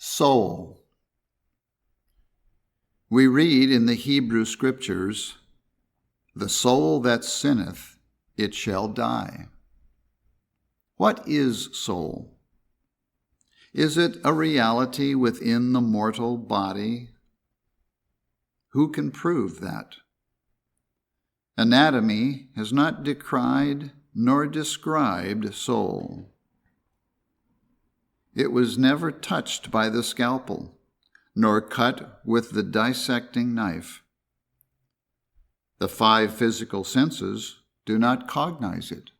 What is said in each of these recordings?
Soul. We read in the Hebrew Scriptures, "The soul that sinneth, it shall die." What is soul? Is it a reality within the mortal body? Who can prove that? Anatomy has not decried nor described soul. It was never touched by the scalpel, nor cut with the dissecting knife. The five physical senses do not cognize it.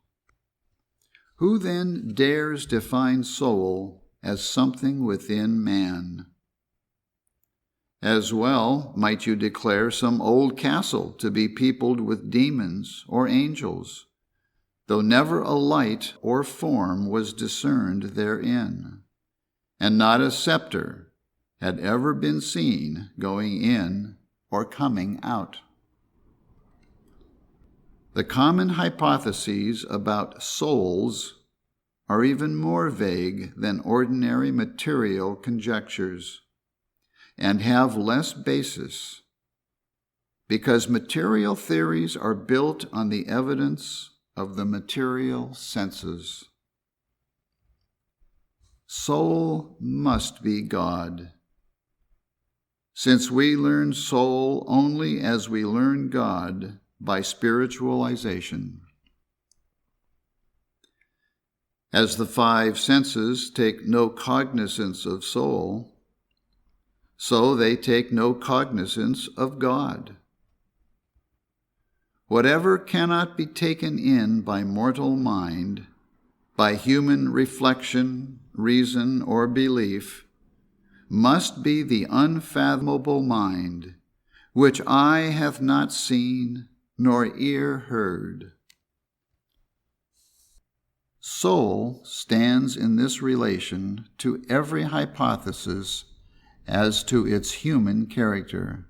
Who then dares define soul as something within man? As well might you declare some old castle to be peopled with demons or angels, though never a light or form was discerned therein, and not a scepter had ever been seen going in or coming out. The common hypotheses about souls are even more vague than ordinary material conjectures, and have less basis, because material theories are built on the evidence of the material senses. Soul must be God. Since we learn soul only as we learn God by spiritualization. As the five senses take no cognizance of soul, so they take no cognizance of God. Whatever cannot be taken in by mortal mind, by human reflection, reason, or belief, must be the unfathomable mind, which eye hath not seen, nor ear heard. Soul stands in this relation to every hypothesis as to its human character.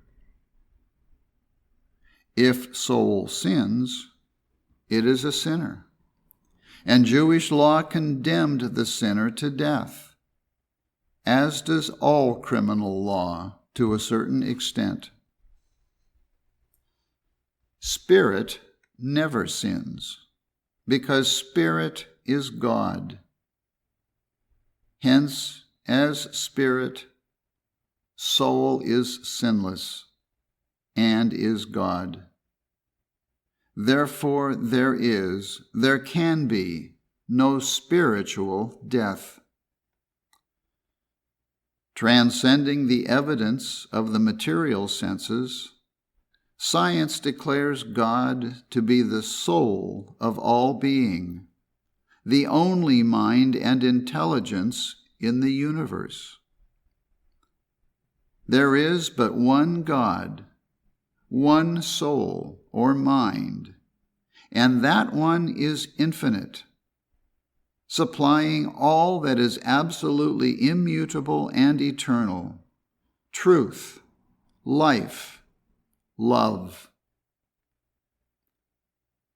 If soul sins, it is a sinner, and Jewish law condemned the sinner to death, as does all criminal law to a certain extent. Spirit never sins, because spirit is God. Hence, as spirit, soul is sinless and is God. Therefore, there can be no spiritual death. Transcending the evidence of the material senses, science declares God to be the soul of all being, the only mind and intelligence in the universe. There is but one God, one soul or mind, and that one is infinite, supplying all that is absolutely immutable and eternal: truth, life, love.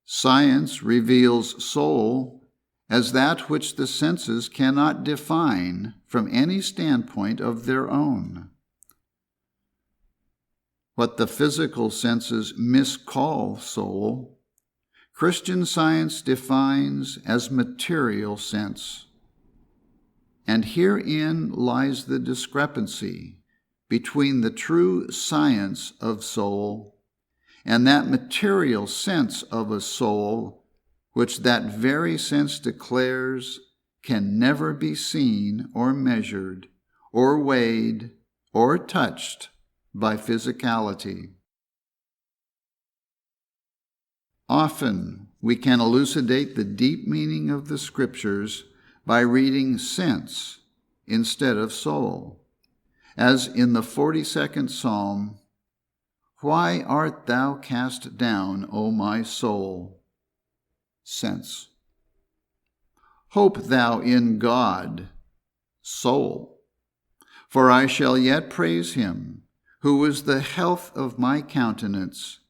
Science reveals soul as that which the senses cannot define from any standpoint of their own. What the physical senses miscall soul, Christian Science defines as material sense. And herein lies the discrepancy between the true science of soul and that material sense of a soul which that very sense declares can never be seen or measured or weighed or touched by physicality. Often we can elucidate the deep meaning of the Scriptures by reading sense instead of soul, as in the 42nd Psalm, "Why art thou cast down, O my soul?" Sense. "Hope thou in God," soul, "for I shall yet praise him, who is the health of my countenance,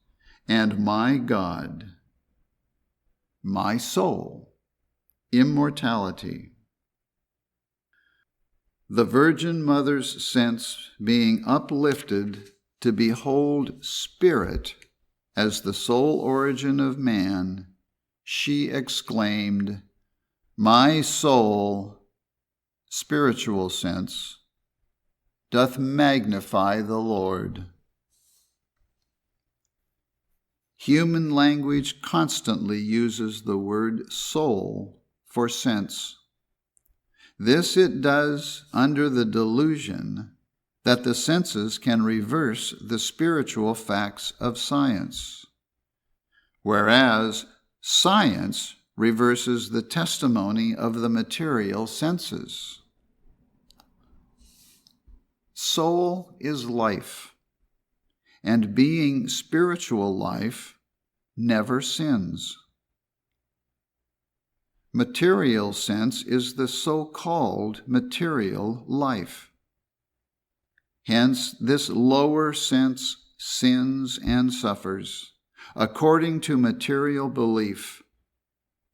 and my God." My soul, immortality. the Virgin Mother's sense being uplifted to behold spirit as the sole origin of man, she exclaimed, "My soul," spiritual sense, "doth magnify the Lord." Human language constantly uses the word soul for sense. This it does under the delusion that the senses can reverse the spiritual facts of science, whereas science reverses the testimony of the material senses. Soul is life, and being spiritual life never sins. Material sense is the so-called material life. Hence, this lower sense sins and suffers, according to material belief,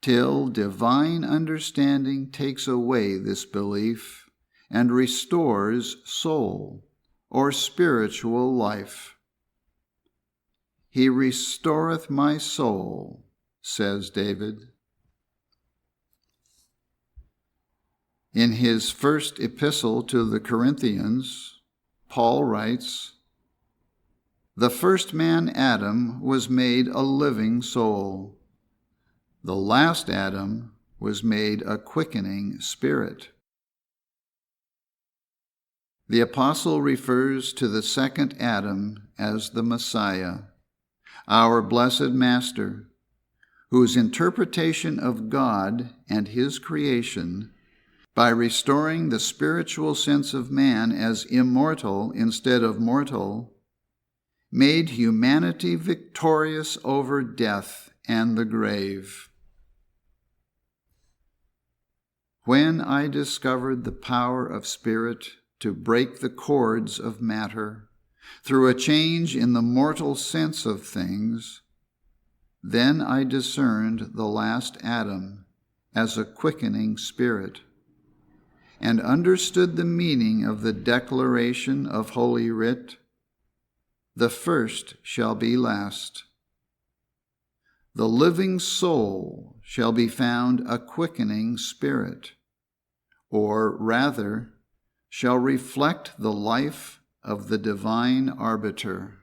till divine understanding takes away this belief and restores soul, or spiritual life. "He restoreth my soul," says David. In his first epistle to the Corinthians, Paul writes, "The first man, Adam, was made a living soul. The last Adam was made a quickening spirit." The apostle refers to the second Adam as the Messiah, our blessed Master, whose interpretation of God and his creation, by restoring the spiritual sense of man as immortal instead of mortal, made humanity victorious over death and the grave. When I discovered the power of spirit to break the cords of matter through a change in the mortal sense of things, then I discerned the last Adam as a quickening spirit, and understood the meaning of the declaration of Holy Writ, "The first shall be last." The living soul shall be found a quickening spirit, or rather, shall reflect the life of the divine arbiter.